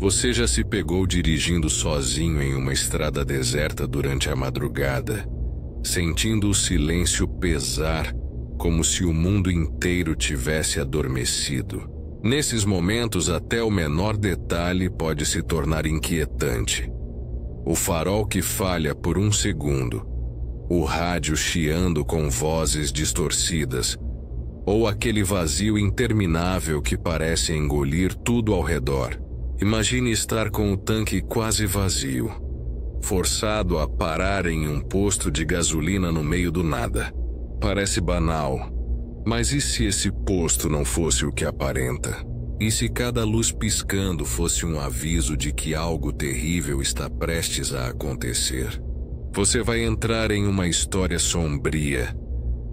Você já se pegou dirigindo sozinho em uma estrada deserta durante a madrugada, sentindo o silêncio pesar como se o mundo inteiro tivesse adormecido? Nesses momentos, até o menor detalhe pode se tornar inquietante. O farol que falha por um segundo, o rádio chiando com vozes distorcidas, ou aquele vazio interminável que parece engolir tudo ao redor. Imagine estar com o tanque quase vazio, forçado a parar em um posto de gasolina no meio do nada. Parece banal, mas e se esse posto não fosse o que aparenta? E se cada luz piscando fosse um aviso de que algo terrível está prestes a acontecer? Você vai entrar em uma história sombria,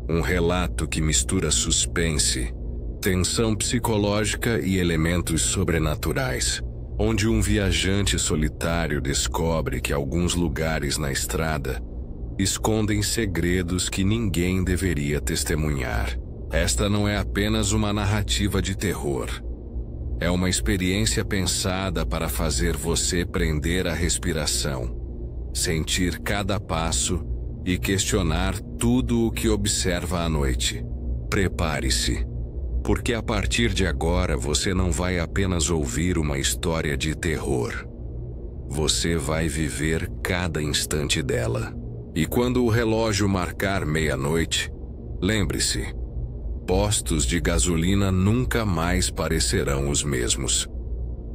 um relato que mistura suspense, tensão psicológica e elementos sobrenaturais, onde um viajante solitário descobre que alguns lugares na estrada escondem segredos que ninguém deveria testemunhar. Esta não é apenas uma narrativa de terror. É uma experiência pensada para fazer você prender a respiração, sentir cada passo e questionar tudo o que observa à noite. Prepare-se, porque a partir de agora você não vai apenas ouvir uma história de terror. Você vai viver cada instante dela. E quando o relógio marcar meia-noite, lembre-se, postos de gasolina nunca mais parecerão os mesmos.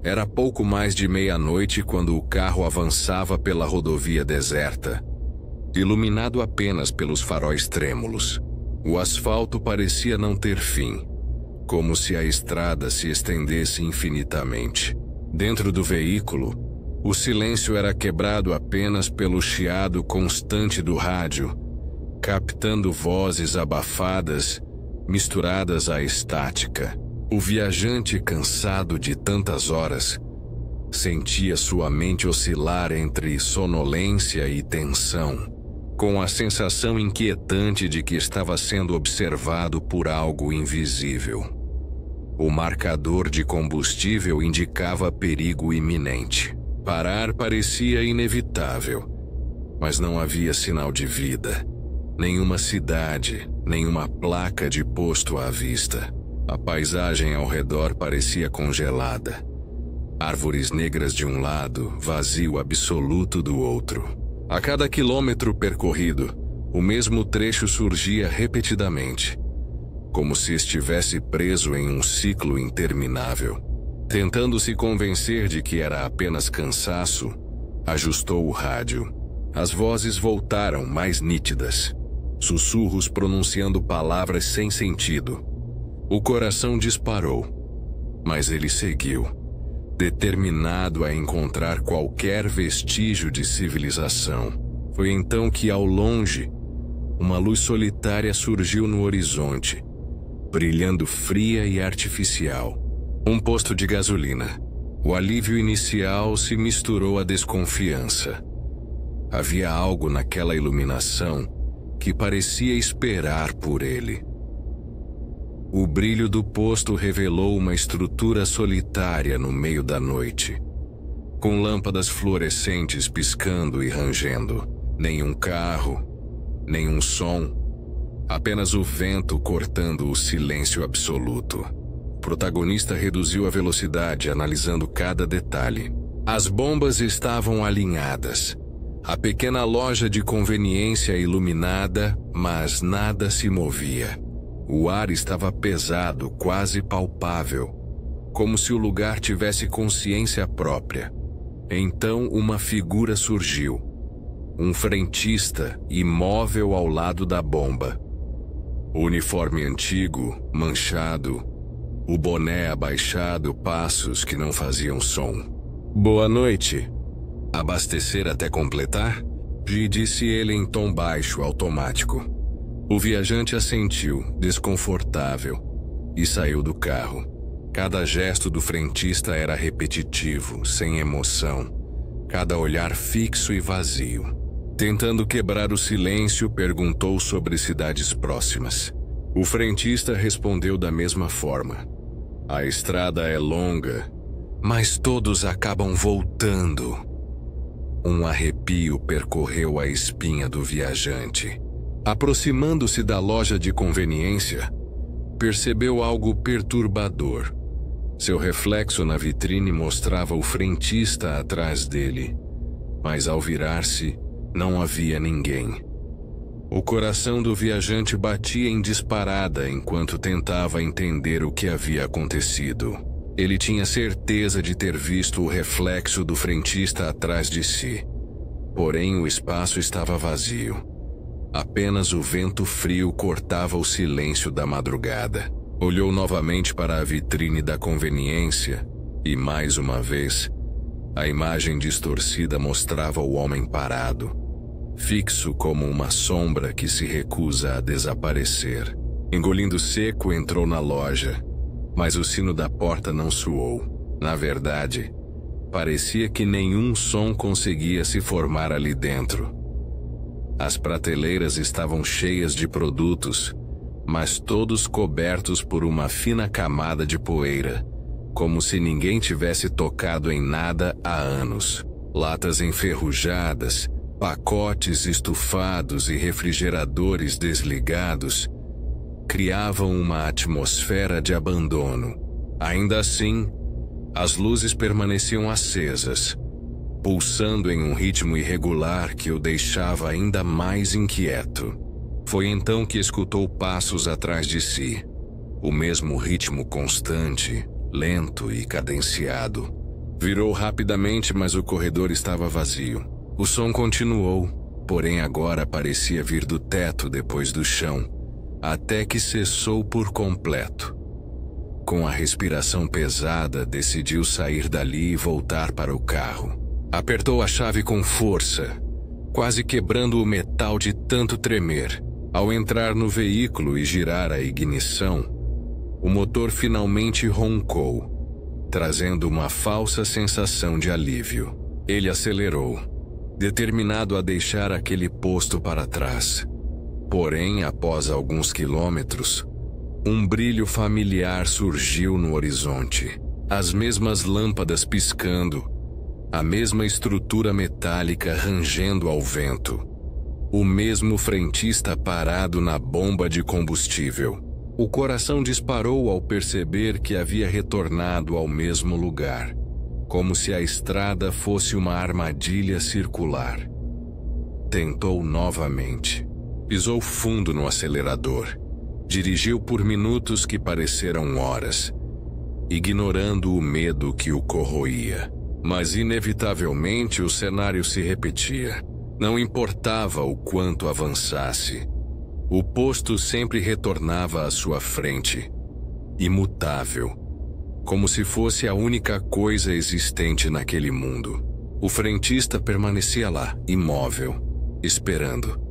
Era pouco mais de meia-noite quando o carro avançava pela rodovia deserta, iluminado apenas pelos faróis trêmulos. O asfalto parecia não ter fim, como se a estrada se estendesse infinitamente. Dentro do veículo, o silêncio era quebrado apenas pelo chiado constante do rádio, captando vozes abafadas, misturadas à estática. O viajante, cansado de tantas horas, sentia sua mente oscilar entre sonolência e tensão, com a sensação inquietante de que estava sendo observado por algo invisível. O marcador de combustível indicava perigo iminente. Parar parecia inevitável, mas não havia sinal de vida. Nenhuma cidade, nenhuma placa de posto à vista. A paisagem ao redor parecia congelada. Árvores negras de um lado, vazio absoluto do outro. A cada quilômetro percorrido, o mesmo trecho surgia repetidamente, como se estivesse preso em um ciclo interminável. Tentando se convencer de que era apenas cansaço, ajustou o rádio. As vozes voltaram mais nítidas, sussurros pronunciando palavras sem sentido. O coração disparou, mas ele seguiu, determinado a encontrar qualquer vestígio de civilização. Foi então que, ao longe, uma luz solitária surgiu no horizonte, brilhando fria e artificial. Um posto de gasolina. O alívio inicial se misturou à desconfiança. Havia algo naquela iluminação que parecia esperar por ele. O brilho do posto revelou uma estrutura solitária no meio da noite, com lâmpadas fluorescentes piscando e rangendo. Nenhum carro, nenhum som, apenas o vento cortando o silêncio absoluto. O protagonista reduziu a velocidade, analisando cada detalhe. As bombas estavam alinhadas. A pequena loja de conveniência iluminada, mas nada se movia. O ar estava pesado, quase palpável, como se o lugar tivesse consciência própria. Então uma figura surgiu. Um frentista, imóvel ao lado da bomba. O uniforme antigo, manchado, o boné abaixado, passos que não faziam som. "Boa noite. Abastecer até completar?" disse ele em tom baixo, automático. O viajante assentiu, desconfortável, e saiu do carro. Cada gesto do frentista era repetitivo, sem emoção. Cada olhar fixo e vazio. Tentando quebrar o silêncio, perguntou sobre cidades próximas. O frentista respondeu da mesma forma. "A estrada é longa, Mas todos acabam voltando. Um arrepio percorreu a espinha do viajante. Aproximando-se da loja de conveniência, percebeu algo perturbador. Seu reflexo na vitrine mostrava o frentista atrás dele, mas ao virar-se, não havia ninguém. O coração do viajante batia em disparada enquanto tentava entender o que havia acontecido. Ele tinha certeza de ter visto o reflexo do frentista atrás de si. Porém, o espaço estava vazio. Apenas o vento frio cortava o silêncio da madrugada. Olhou novamente para a vitrine da conveniência e, mais uma vez, a imagem distorcida mostrava o homem parado, fixo como uma sombra que se recusa a desaparecer. Engolindo seco, entrou na loja, mas o sino da porta não soou. Na verdade, parecia que nenhum som conseguia se formar ali dentro. As prateleiras estavam cheias de produtos, mas todos cobertos por uma fina camada de poeira, como se ninguém tivesse tocado em nada há anos. Latas enferrujadas, pacotes estufados e refrigeradores desligados criavam uma atmosfera de abandono. Ainda assim, as luzes permaneciam acesas, pulsando em um ritmo irregular que o deixava ainda mais inquieto. Foi então que escutou passos atrás de si. O mesmo ritmo constante, lento e cadenciado. Virou rapidamente, mas o corredor estava vazio. O som continuou, porém agora parecia vir do teto depois do chão, até que cessou por completo. Com a respiração pesada, decidiu sair dali e voltar para o carro. Apertou a chave com força, quase quebrando o metal de tanto tremer. Ao entrar no veículo e girar a ignição, o motor finalmente roncou, trazendo uma falsa sensação de alívio. Ele acelerou, determinado a deixar aquele posto para trás. Porém, após alguns quilômetros, um brilho familiar surgiu no horizonte. As mesmas lâmpadas piscando, a mesma estrutura metálica rangendo ao vento. O mesmo frentista parado na bomba de combustível. O coração disparou ao perceber que havia retornado ao mesmo lugar, como se a estrada fosse uma armadilha circular. Tentou novamente. Pisou fundo no acelerador. Dirigiu por minutos que pareceram horas, ignorando o medo que o corroía. Mas inevitavelmente o cenário se repetia. Não importava o quanto avançasse. O posto sempre retornava à sua frente, imutável, como se fosse a única coisa existente naquele mundo. O frentista permanecia lá, imóvel, esperando,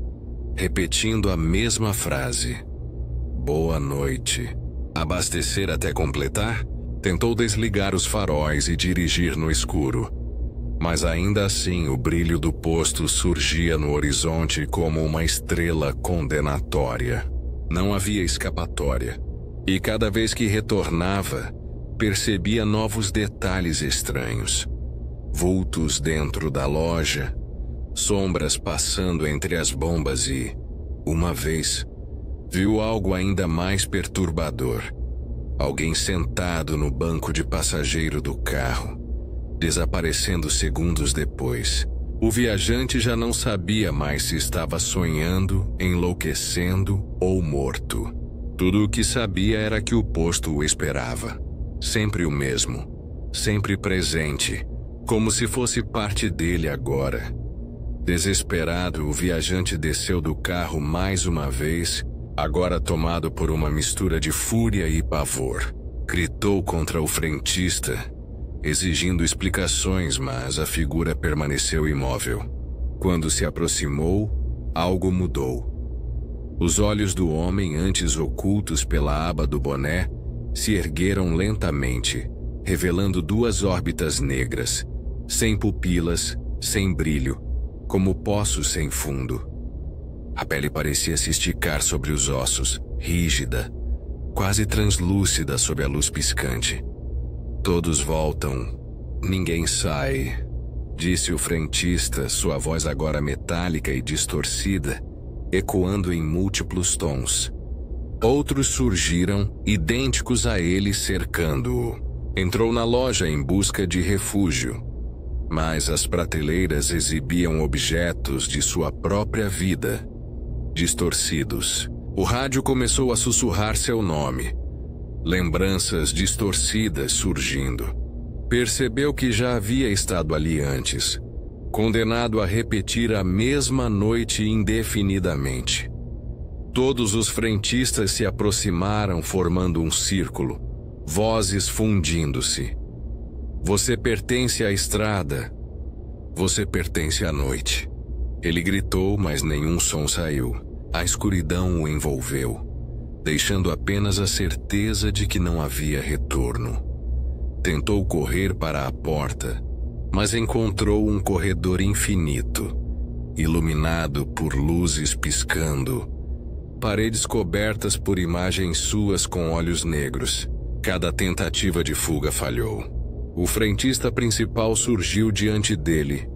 repetindo a mesma frase. Boa noite. Abastecer até completar? Tentou desligar os faróis e dirigir no escuro. Mas ainda assim o brilho do posto surgia no horizonte como uma estrela condenatória. Não havia escapatória. E cada vez que retornava, percebia novos detalhes estranhos. Vultos dentro da loja, sombras passando entre as bombas e, uma vez, viu algo ainda mais perturbador. Alguém sentado no banco de passageiro do carro, desaparecendo segundos depois. O viajante já não sabia mais se estava sonhando, enlouquecendo ou morto. Tudo o que sabia era que o posto o esperava. Sempre o mesmo, sempre presente, como se fosse parte dele agora. Desesperado, o viajante desceu do carro mais uma vez, agora tomado por uma mistura de fúria e pavor. Gritou contra o frentista, exigindo explicações, mas a figura permaneceu imóvel. Quando se aproximou, algo mudou. Os olhos do homem, antes ocultos pela aba do boné, se ergueram lentamente, revelando duas órbitas negras, sem pupilas, sem brilho, como poços sem fundo. A pele parecia se esticar sobre os ossos, rígida, quase translúcida sob a luz piscante. Todos voltam, Ninguém sai, disse o frentista, sua voz agora metálica e distorcida, ecoando em múltiplos tons. Outros surgiram, idênticos a ele, cercando-o. Entrou na loja em busca de refúgio, mas as prateleiras exibiam objetos de sua própria vida, distorcidos. O rádio começou a sussurrar seu nome. Lembranças distorcidas surgindo. Percebeu que já havia estado ali antes, condenado a repetir a mesma noite indefinidamente. Todos os frentistas se aproximaram formando um círculo, vozes fundindo-se. Você pertence à estrada. Você pertence à noite. Ele gritou, mas nenhum som saiu. A escuridão o envolveu, deixando apenas a certeza de que não havia retorno. Tentou correr para a porta, mas encontrou um corredor infinito, iluminado por luzes piscando, paredes cobertas por imagens suas com olhos negros. Cada tentativa de fuga falhou. O frentista principal surgiu diante dele.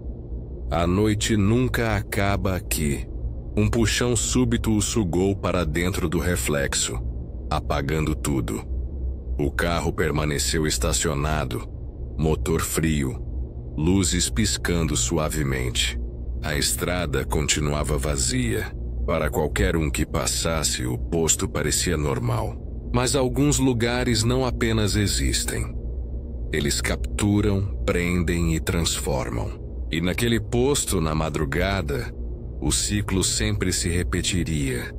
A noite nunca acaba aqui. Um puxão súbito o sugou para dentro do reflexo, apagando tudo. O carro permaneceu estacionado, motor frio, luzes piscando suavemente. A estrada continuava vazia. Para qualquer um que passasse, o posto parecia normal. Mas alguns lugares não apenas existem. Eles capturam, prendem e transformam. E naquele posto, na madrugada, o ciclo sempre se repetiria,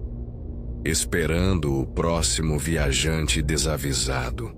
esperando o próximo viajante desavisado.